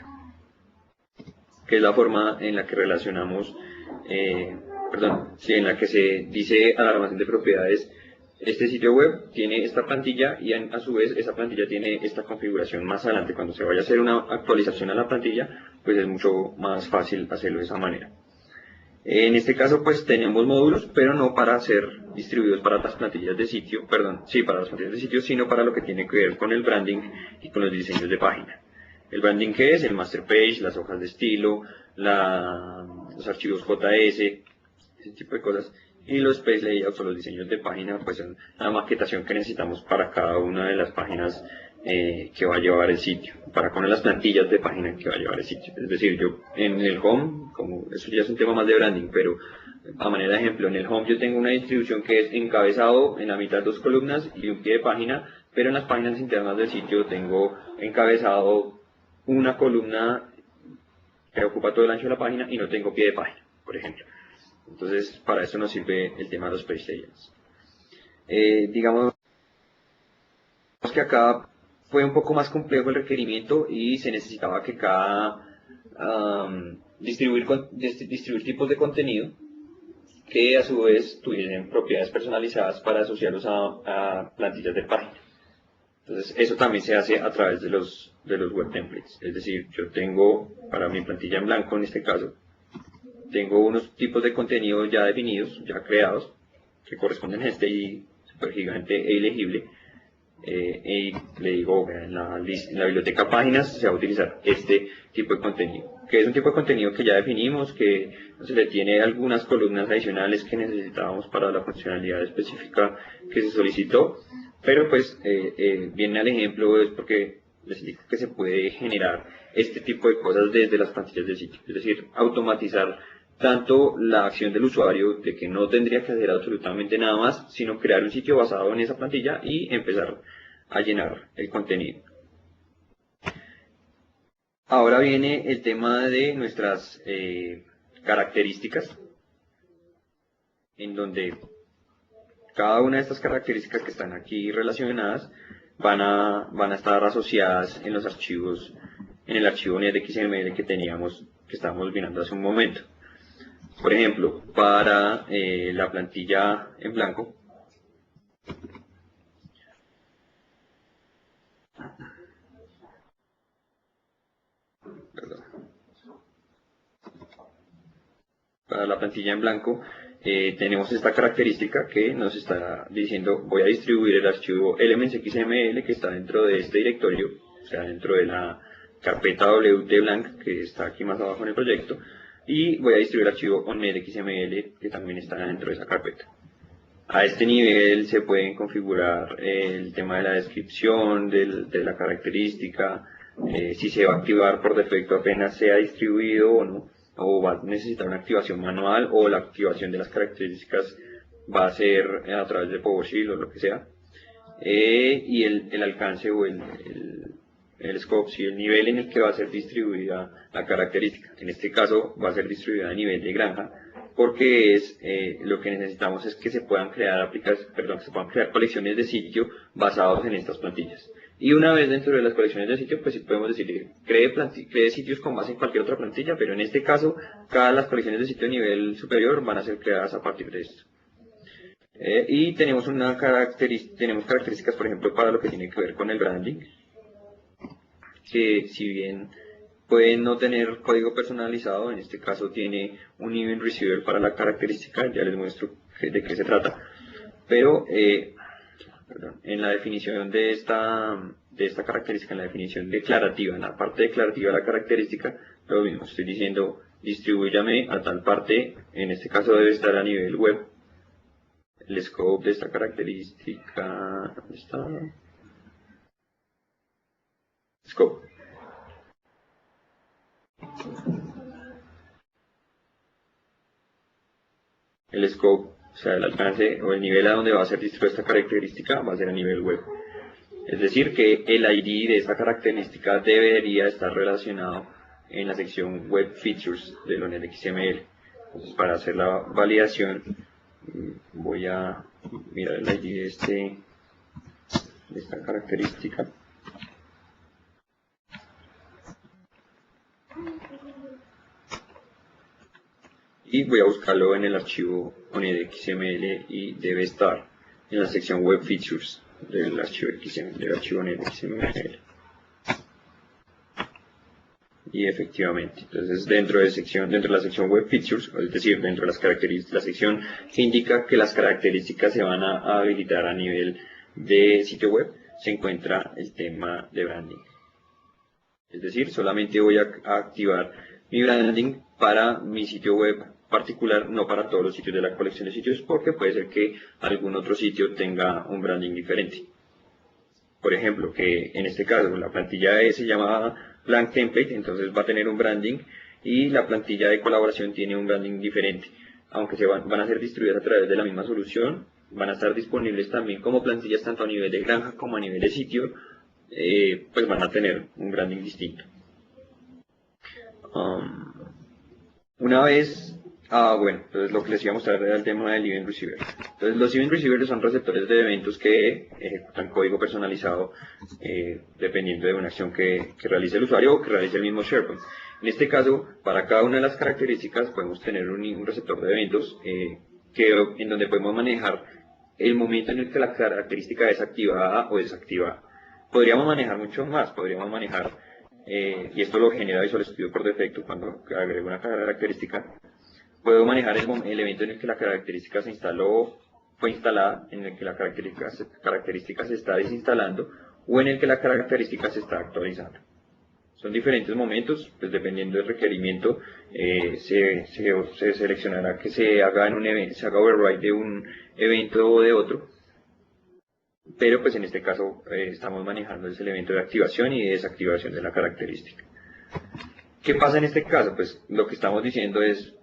que es la forma en la que relacionamos, en la que se dice al almacén de propiedades: este sitio web tiene esta plantilla y a su vez esa plantilla tiene esta configuración. Más adelante, cuando se vaya a hacer una actualización a la plantilla, pues es mucho más fácil hacerlo de esa manera. En este caso pues tenemos módulos, pero no para ser distribuidos para las plantillas de sitio, para las plantillas de sitio, sino para lo que tiene que ver con el branding y con los diseños de página. El branding, ¿qué es? El master page, las hojas de estilo, los archivos JS, ese tipo de cosas. Y los page layouts o los diseños de página, pues son la maquetación que necesitamos para cada una de las páginas que va a llevar el sitio, para con las plantillas de página que va a llevar el sitio. Es decir, yo en el home, como eso ya es un tema más de branding, pero a manera de ejemplo, en el home yo tengo una distribución que es encabezado, en la mitad 2 columnas y un pie de página, pero en las páginas internas del sitio tengo encabezado una columna que ocupa todo el ancho de la página y no tengo pie de página, por ejemplo. Entonces, para eso nos sirve el tema de los page layouts. Digamos que acá fue un poco más complejo el requerimiento y se necesitaba que distribuir tipos de contenido que a su vez tuviesen propiedades personalizadas para asociarlos a plantillas de página. Entonces eso también se hace a través de los web templates. Es decir, yo tengo para mi plantilla en blanco, en este caso, tengo unos tipos de contenido ya definidos, ya creados, que corresponden a este ID super gigante e ilegible. Y le digo, en la biblioteca páginas se va a utilizar este tipo de contenido, que es un tipo de contenido que ya definimos, que se le tiene algunas columnas adicionales que necesitábamos para la funcionalidad específica que se solicitó, pero pues viene al ejemplo es porque les indico que se puede generar este tipo de cosas desde las plantillas del sitio, es decir, automatizar tanto la acción del usuario de que no tendría que hacer absolutamente nada más, sino crear un sitio basado en esa plantilla y empezar a llenar el contenido. Ahora viene el tema de nuestras características, en donde cada una de estas características que están aquí relacionadas van a estar asociadas en los archivos, en el archivo netxml que estábamos mirando hace un momento. Por ejemplo, para la plantilla en blanco, tenemos esta característica que nos está diciendo: voy a distribuir el archivo elements.xml que está dentro de este directorio, o sea, dentro de la carpeta WT blank que está aquí más abajo en el proyecto, y voy a distribuir el archivo onNetXML que también está dentro de esa carpeta. A este nivel se pueden configurar el tema de la descripción, de la característica, si se va a activar por defecto apenas sea distribuido o no, o va a necesitar una activación manual, o la activación de las características va a ser a través de PowerShell o lo que sea, y el alcance o el scope, si el nivel en el que va a ser distribuida la característica. En este caso va a ser distribuida a nivel de granja, porque lo que necesitamos es que se puedan crear colecciones de sitio basados en estas plantillas. Y una vez dentro de las colecciones de sitio, pues sí podemos decir, cree sitios con base en cualquier otra plantilla, pero en este caso, las colecciones de sitio a nivel superior van a ser creadas a partir de esto. Y tenemos características, por ejemplo, para lo que tiene que ver con el branding, que si bien pueden no tener código personalizado, en este caso tiene un event receiver para la característica, ya les muestro de qué se trata, pero en la definición de esta característica, en la definición declarativa, en la parte declarativa de la característica, lo mismo, estoy diciendo distribúyame a tal parte, en este caso debe estar a nivel web, el scope de esta característica, ¿dónde está? el scope, o sea, el alcance o el nivel a donde va a ser distribuida esta característica va a ser a nivel web. Es decir, que el ID de esta característica debería estar relacionado en la sección Web Features de LONET-XML. Entonces, para hacer la validación, voy a mirar el ID de esta característica. Y voy a buscarlo en el archivo LONET-XML y debe estar en la sección Web Features del archivo XML, del archivo LONET-XML. Y efectivamente, entonces dentro de la sección Web Features, es decir, dentro de las características, la sección que indica que las características se van a habilitar a nivel de sitio web, se encuentra el tema de branding. Es decir, solamente voy a activar mi branding para mi sitio web particular, no para todos los sitios de la colección de sitios, porque puede ser que algún otro sitio tenga un branding diferente. Por ejemplo, que en este caso la plantilla se llama Blank Template, entonces va a tener un branding, y la plantilla de colaboración tiene un branding diferente. Aunque van a ser distribuidas a través de la misma solución, van a estar disponibles también como plantillas tanto a nivel de granja como a nivel de sitio, pues van a tener un branding distinto. Una vez, bueno, entonces lo que les iba a mostrar era el tema del Event Receiver. Entonces los Event Receivers son receptores de eventos que ejecutan código personalizado dependiendo de una acción que realice el usuario o que realice el mismo SharePoint. En este caso, para cada una de las características podemos tener un receptor de eventos en donde podemos manejar el momento en el que la característica es activada o desactivada. Podríamos manejar mucho más, podríamos manejar, y esto lo genera Visual Studio por defecto cuando agrego una característica. Puedo manejar el evento en el que la característica se instaló, fue instalada, en el que la característica se está desinstalando o en el que la característica se está actualizando. Son diferentes momentos, pues dependiendo del requerimiento, se seleccionará que se haga en un evento, se haga override de un evento o de otro, pero pues en este caso estamos manejando ese elemento de activación y de desactivación de la característica. ¿Qué pasa en este caso? Pues lo que estamos diciendo es,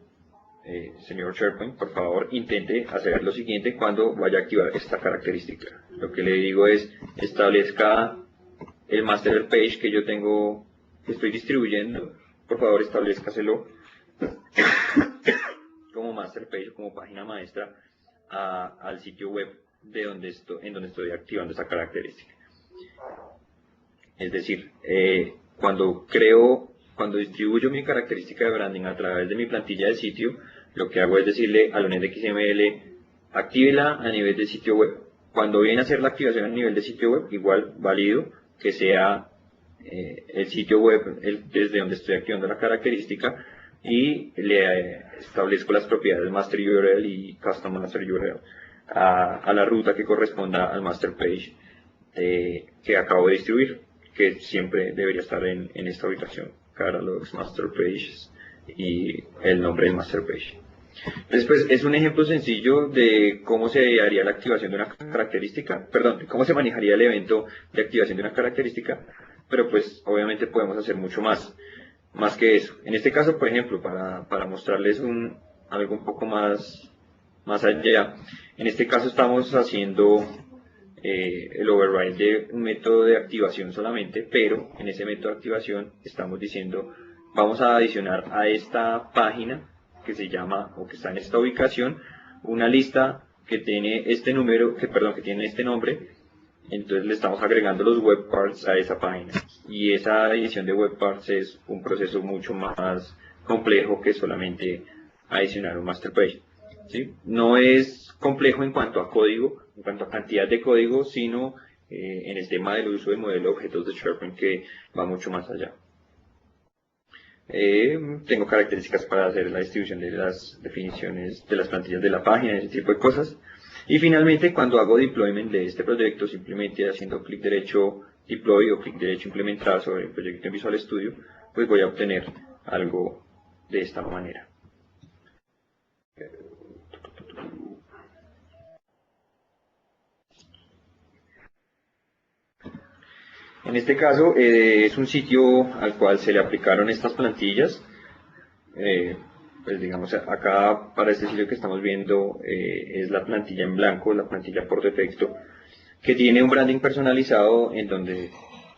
señor SharePoint, por favor intente hacer lo siguiente cuando vaya a activar esta característica. Lo que le digo es, establezca el master page que yo tengo, que estoy distribuyendo, por favor establezcaselo como master page, como página maestra al sitio web en donde estoy activando esta característica. Es decir, cuando distribuyo mi característica de branding a través de mi plantilla de sitio, lo que hago es decirle a LONET-XML, actívela a nivel de sitio web. Cuando viene a hacer la activación a nivel de sitio web, igual válido que sea el sitio web desde donde estoy activando la característica, y le establezco las propiedades master URL y custom master URL a la ruta que corresponda al master page que acabo de distribuir, que siempre debería estar en esta ubicación, catalogs, master pages y el nombre del master page. Después es un ejemplo sencillo de cómo se haría la activación de una característica, perdón, cómo se manejaría el evento de activación de una característica, pero pues obviamente podemos hacer mucho más que eso. En este caso, por ejemplo, para mostrarles algo un poco más allá, en este caso estamos haciendo el override de un método de activación solamente, pero en ese método de activación estamos diciendo, vamos a adicionar a esta página que se llama, o que está en esta ubicación, una lista que tiene este número, que tiene este nombre. Entonces le estamos agregando los web parts a esa página, y esa edición de web parts es un proceso mucho más complejo que solamente adicionar un master page, ¿sí? No es complejo en cuanto a código, en cuanto a cantidad de código, sino en el tema del uso del modelo de objetos de SharePoint, que va mucho más allá. Tengo características para hacer la distribución de las definiciones de las plantillas de la página, ese tipo de cosas. Y finalmente, cuando hago deployment de este proyecto, simplemente haciendo clic derecho deploy o clic derecho implementar sobre el proyecto en Visual Studio, pues voy a obtener algo de esta manera. En este caso es un sitio al cual se le aplicaron estas plantillas. pues digamos, acá para este sitio que estamos viendo es la plantilla en blanco, la plantilla por defecto, que tiene un branding personalizado en donde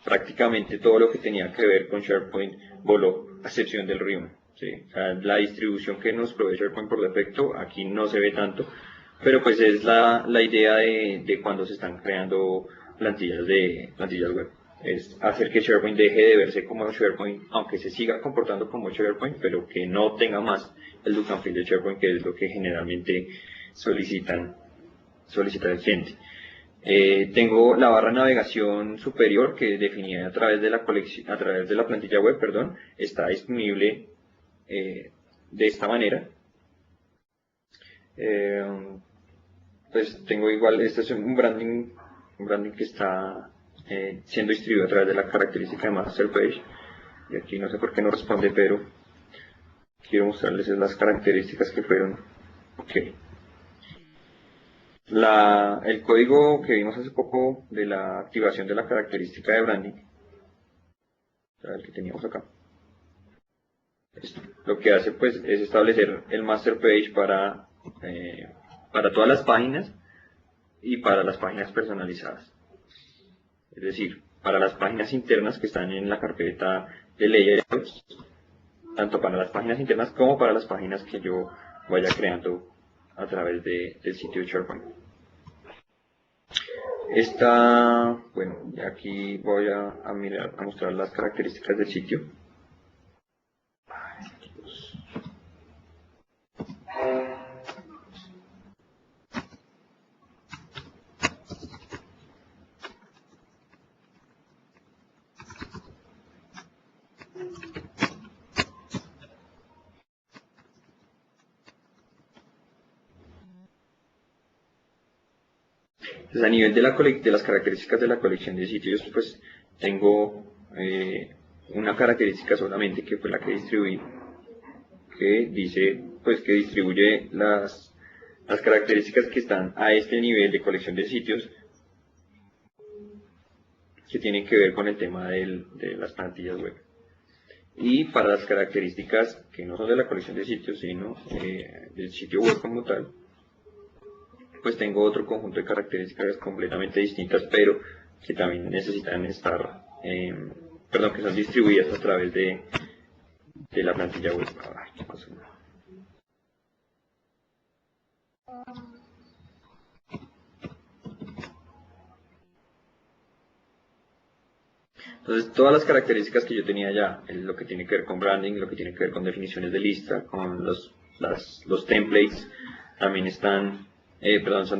prácticamente todo lo que tenía que ver con SharePoint voló, a excepción del ribbon. ¿Sí? O sea, la distribución que nos provee SharePoint por defecto aquí no se ve tanto, pero pues es la idea de cuando se están creando plantillas web. Es hacer que SharePoint deje de verse como SharePoint, aunque se siga comportando como SharePoint, pero que no tenga más el look and feel de SharePoint, que es lo que generalmente solicita el cliente. Tengo la barra de navegación superior que definida a través de la plantilla web, perdón, está disponible de esta manera. Pues tengo igual, este es un branding que está siendo distribuido a través de la característica de Master Page, y aquí no sé por qué no responde, pero quiero mostrarles las características que fueron. Okay. El código que vimos hace poco de la activación de la característica de branding, el que teníamos acá, lo que hace pues es establecer el master page para todas las páginas y para las páginas personalizadas. Es decir, para las páginas internas que están en la carpeta de layouts, tanto para las páginas internas como para las páginas que yo vaya creando a través del sitio de SharePoint. Bueno, aquí voy a mostrar las características del sitio. Entonces, a nivel de las características de la colección de sitios, pues tengo una característica solamente, que fue la que distribuí, que dice, pues que distribuye las características que están a este nivel de colección de sitios, que tienen que ver con el tema de las plantillas web. Y para las características que no son de la colección de sitios, sino del sitio web como tal, pues tengo otro conjunto de características completamente distintas, pero que también necesitan estar, que son distribuidas a través de la plantilla web. ¿Qué pasó? Entonces, todas las características que yo tenía ya, lo que tiene que ver con branding, lo que tiene que ver con definiciones de lista, con los templates, también son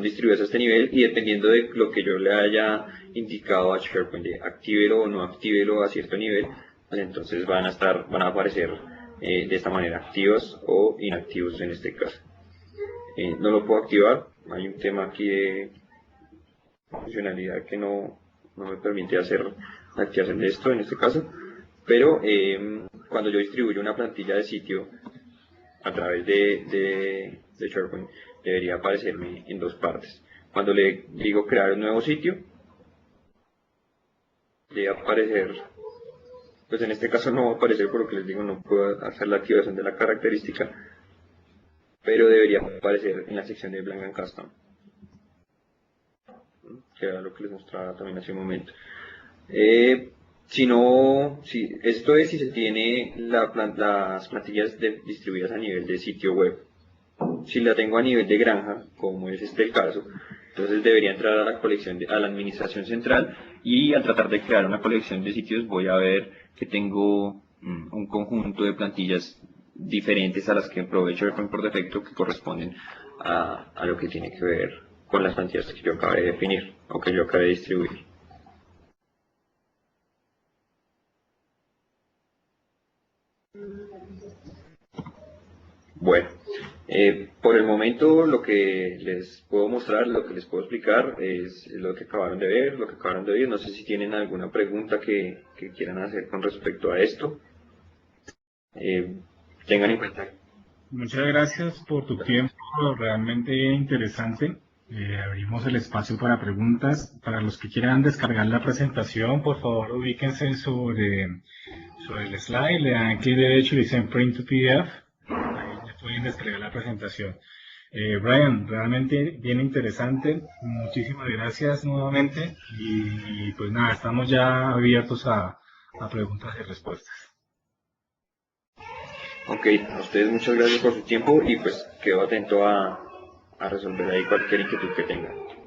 distribuidas a este nivel, y dependiendo de lo que yo le haya indicado a SharePoint de actívelo o no actívelo a cierto nivel, pues entonces van a aparecer de esta manera, activos o inactivos en este caso. No lo puedo activar, hay un tema aquí de funcionalidad que no me permite hacer la activación de esto en este caso, pero cuando yo distribuyo una plantilla de sitio a través de SharePoint, debería aparecerme en dos partes. Cuando le digo crear un nuevo sitio, debe aparecer, pues en este caso no va a aparecer, por lo que les digo, no puedo hacer la activación de la característica, pero debería aparecer en la sección de Blank and Custom, que era lo que les mostraba también hace un momento. Esto es si se tiene las plantillas distribuidas a nivel de sitio web. Si la tengo a nivel de granja, como es el caso, entonces debería entrar a la colección a la administración central, y al tratar de crear una colección de sitios voy a ver que tengo un conjunto de plantillas diferentes a las que provee SharePoint por defecto, que corresponden a lo que tiene que ver con las plantillas que yo acabé de definir o que yo acabé de distribuir. Bueno, por el momento lo que les puedo mostrar, lo que les puedo explicar es lo que acabaron de ver, lo que acabaron de oír. No sé si tienen alguna pregunta que quieran hacer con respecto a esto. Tengan en cuenta. Muchas gracias por tu tiempo, realmente interesante. Abrimos el espacio para preguntas. Para los que quieran descargar la presentación, por favor ubíquense sobre el slide, le dan clic derecho y dicen Print to PDF. Ahí pueden descargar la presentación. Brian, realmente bien interesante. Muchísimas gracias nuevamente y pues nada, estamos ya abiertos a preguntas y respuestas. Ok, a ustedes muchas gracias por su tiempo y pues quedo atento a resolver ahí cualquier inquietud que tengan.